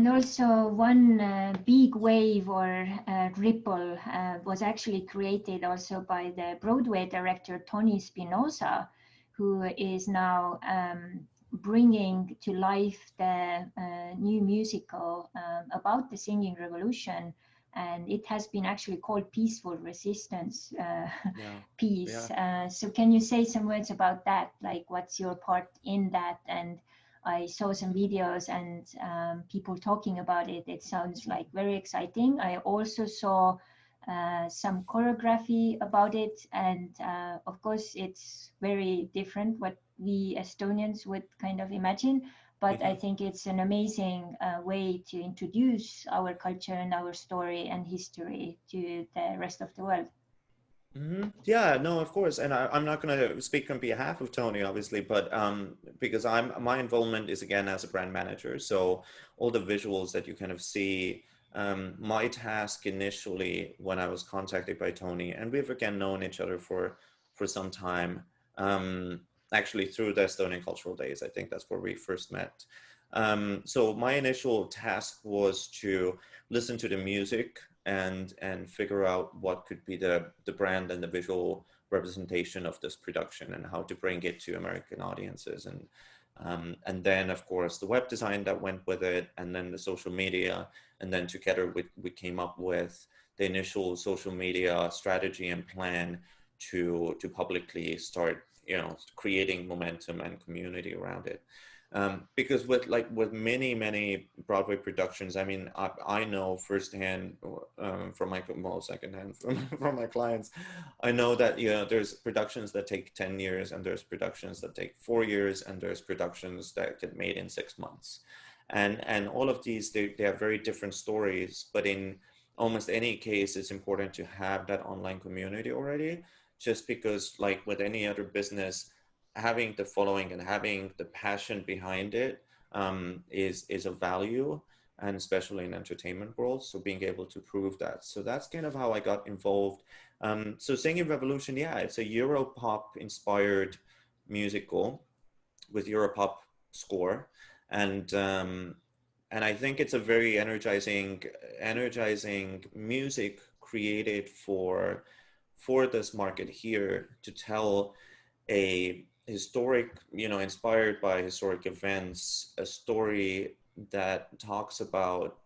And also one big wave or ripple was actually created also by the Broadway director Tony Spinoza, who is now bringing to life the new musical about the singing revolution. And it has been actually called Peaceful Resistance Yeah, Piece. yeah. So can you say some words about that? Like what's your part in that? And I saw some videos and people talking about it. It sounds like very exciting. I also saw some choreography about it, and of course, it's very different what we Estonians would kind of imagine. But I Mhm. think it's an amazing way to introduce our culture and our story and history to the rest of the world. Yeah, no, of course. And I'm not going to speak on behalf of Tony, obviously, but because my involvement is again as a brand manager. So all the visuals that you kind of see, my task initially when I was contacted by Tony, and we've again known each other for some time, um, actually through the Estonian Cultural Days. I think that's where we first met. So my initial task was to listen to the music and figure out what could be the brand and the visual representation of this production and how to bring it to American audiences and then of course the web design that went with it and then the social media and then together we came up with the initial social media strategy and plan to publicly start creating momentum and community around it. Because with many Broadway productions, I mean, I know firsthand from my well, secondhand from my clients, I know that there's productions that take 10 years, and there's productions that take 4 years, and there's productions that get made in 6 months, and all of these they have very different stories, but in almost any case, it's important to have that online community already, just because like with any other business having the following and having the passion behind it is a value, and especially in entertainment world. So being able to prove that. So that's kind of how I got involved. So Singing Revolution, yeah, it's a Europop inspired musical with Europop score, and and I think it's a very energizing music created for this market here to tell a historic, inspired by historic events, a story that talks about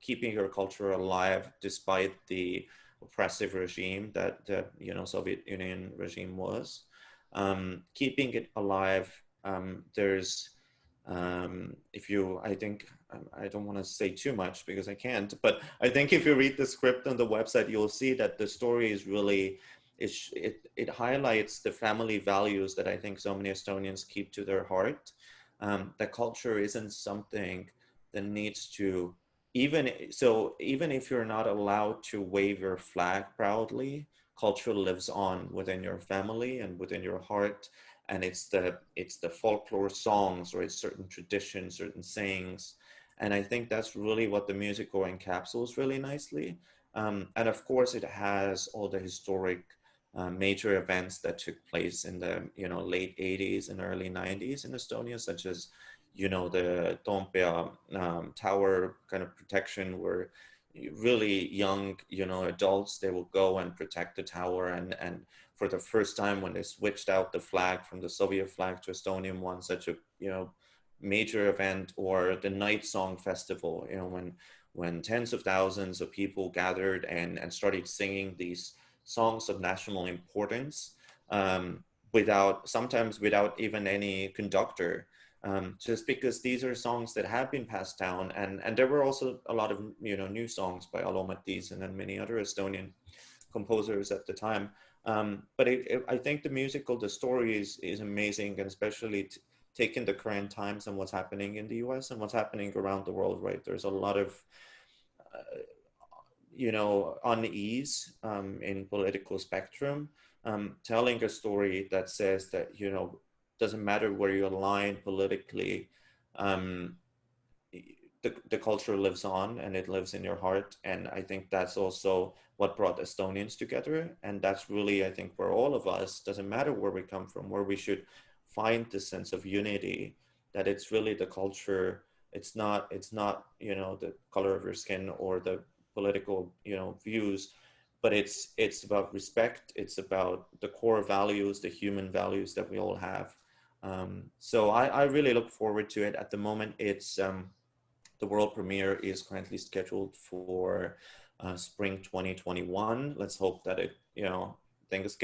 keeping your culture alive despite the oppressive regime that the Soviet Union regime was. Keeping it alive. There's if you, I think, I don't want to say too much because I can't, but I think if you read the script on the website, you'll see that the story is really it highlights the family values that I think so many Estonians keep to their heart. That culture isn't something that needs to even if you're not allowed to wave your flag proudly, culture lives on within your family and within your heart, and it's the folklore songs or it's certain traditions, certain sayings, and I think that's really what the musical encapsulates really nicely. And of course, it has all the historic major events that took place in the late 80s and early 90s in Estonia, such as the Toompea tower kind of protection, where really young adults, they will go and protect the tower, and for the first time when they switched out the flag from the Soviet flag to Estonian one, such a major event. Or the Night Song Festival, when tens of thousands of people gathered and started singing these songs of national importance, sometimes without even any conductor, just because these are songs that have been passed down, and there were also a lot of new songs by Alo Mattiis and then many other Estonian composers at the time. But I think the musical, the story is amazing, and especially taking the current times and what's happening in the US and what's happening around the world, right? There's a lot of unease in political spectrum, telling a story that says that doesn't matter where you align politically, um, the culture lives on and it lives in your heart. And I think that's also what brought Estonians together. And that's really, I think, where all of us, doesn't matter where we come from, where we should find this sense of unity, that it's really the culture it's not you know, the color of your skin or the political, you know, views, but it's about respect. It's about the core values, the human values that we all have. So I really look forward to it. At the moment, it's the world premiere is currently scheduled for spring 2021. Let's hope that it, you know, things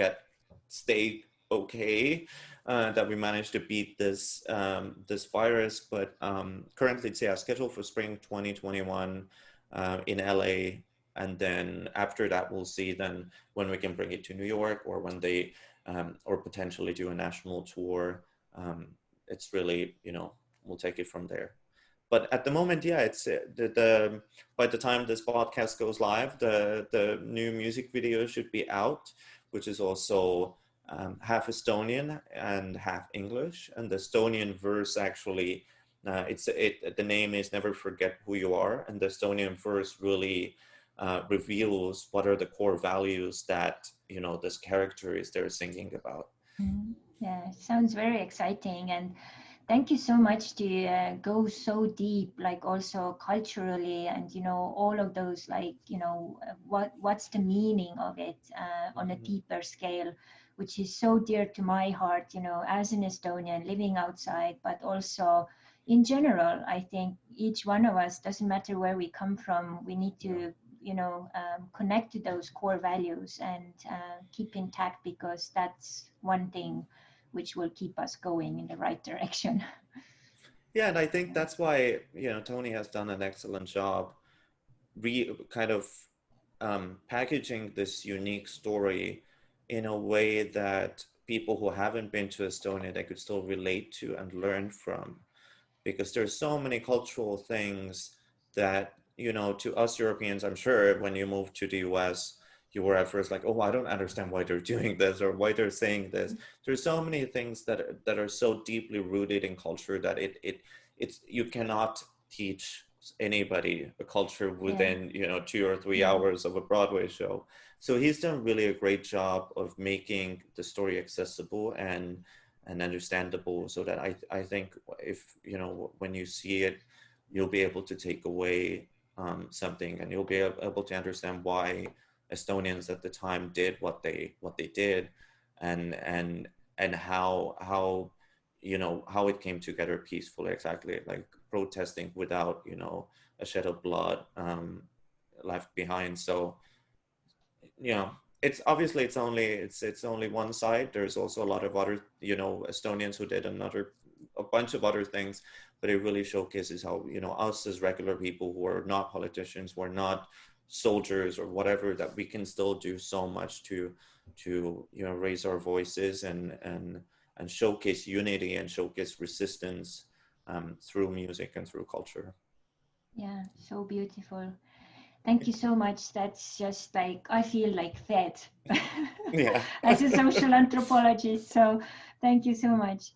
stay okay, that we manage to beat this virus. But currently it's, yeah, scheduled for spring 2021 in LA. And then after that, we'll see then when we can bring it to New York, or when they, or potentially do a national tour. It's really, you know, we'll take it from there. But at the moment, yeah, it's the by the time this podcast goes live, the new music video should be out, which is also half Estonian and half English. And the Estonian verse actually, the name is Never Forget Who You Are, and the Estonian verse really reveals what are the core values that, you know, this character is there singing about. Yeah, sounds very exciting. And thank you so much to go so deep, like also culturally, and you know, all of those, like, you know, what's the meaning of it on a deeper scale, which is so dear to my heart, you know, as an Estonian living outside, but also in general. I think each one of us, doesn't matter where we come from, we need to, you know, connect to those core values and keep intact, because that's one thing which will keep us going in the right direction. Yeah, and I think that's why, you know, Tony has done an excellent job kind of packaging this unique story in a way that people who haven't been to Estonia, they could still relate to and learn from. Because there's so many cultural things that, you know, to us Europeans, I'm sure when you move to the US, you were at first like, oh, I don't understand why they're doing this or why they're saying this. There's so many things that are so deeply rooted in culture that it's you cannot teach anybody a culture within, you know, 2 or 3 hours of a Broadway show. So he's done really a great job of making the story accessible and understandable, so that I think if, you know, when you see it, you'll be able to take away something, and you'll be able to understand why Estonians at the time did what they did, and how, you know, how it came together peacefully, exactly, like protesting without, you know, a shed of blood left behind. So, you know, it's obviously it's only one side. There's also a lot of other, you know, Estonians who did a bunch of other things, but it really showcases how, you know, us as regular people who are not politicians, who are not soldiers or whatever, that we can still do so much to you know, raise our voices and showcase unity and showcase resistance through music and through culture. Yeah, so beautiful. Thank you so much. That's just like, I feel like fed Yeah. as a social anthropologist. So thank you so much.